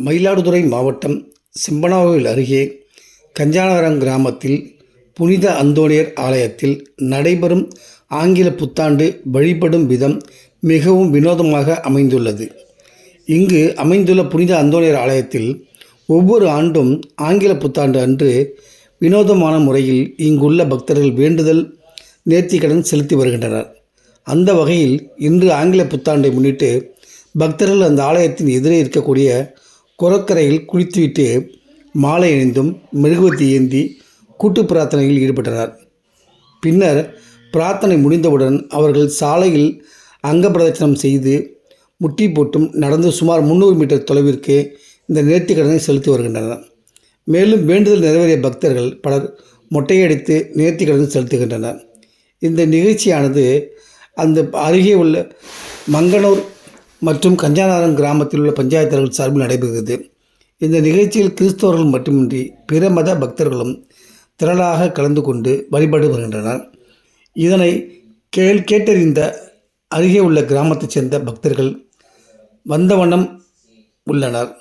மயிலாடுதுறை மாவட்டம் சிம்பனாவில் அருகே கஞ்சானகரம் கிராமத்தில் புனித அந்தோணியர் ஆலயத்தில் நடைபெறும் ஆங்கில புத்தாண்டு வழிபடும் விதம் மிகவும் வினோதமாக அமைந்துள்ளது. இங்கு அமைந்துள்ள புனித அந்தோணியர் ஆலயத்தில் ஒவ்வொரு ஆண்டும் ஆங்கில புத்தாண்டு அன்று வினோதமான முறையில் இங்குள்ள பக்தர்கள் வேண்டுதல் நேர்த்திக்கடன் செலுத்தி வருகின்றனர். அந்த வகையில் இன்று ஆங்கில புத்தாண்டை முன்னிட்டு பக்தர்கள் அந்த ஆலயத்தின் எதிரே இருக்கக்கூடிய குளக்கரையில் குளித்துவிட்டு மாலை அணிந்தும் மெழுகுவர்த்தி ஏந்தி கூட்டு பிரார்த்தனையில் ஈடுபட்டனர். பின்னர் பிரார்த்தனை முடிந்தவுடன் அவர்கள் சாலையில் அங்க பிரதட்சணம் செய்து முட்டி போட்டும் நடந்து சுமார் 300 மீட்டர் தொலைவிற்கு இந்த நேர்த்திக்கடனை செலுத்தி வருகின்றனர். மேலும் வேண்டுதல் நிறைவேறிய பக்தர்கள் பலர் மொட்டையடித்து நேர்த்திக்கடன் செலுத்துகின்றனர். இந்த நிகழ்ச்சியானது அந்த அருகே உள்ள மங்கனூர் மற்றும் கஞ்சானகரம் கிராமத்தில் உள்ள பஞ்சாயத்தர்கள் சார்பில் நடைபெறுகிறது. இந்த நிகழ்ச்சியில் கிறிஸ்தவர்கள் மட்டுமின்றி பிற மத பக்தர்களும் திரளாக கலந்து கொண்டு வழிபாடு வருகின்றனர். இதனை கேட்டறிந்த அருகே உள்ள கிராமத்தைச் சேர்ந்த பக்தர்கள் வந்த வண்ணம் உள்ளனர்.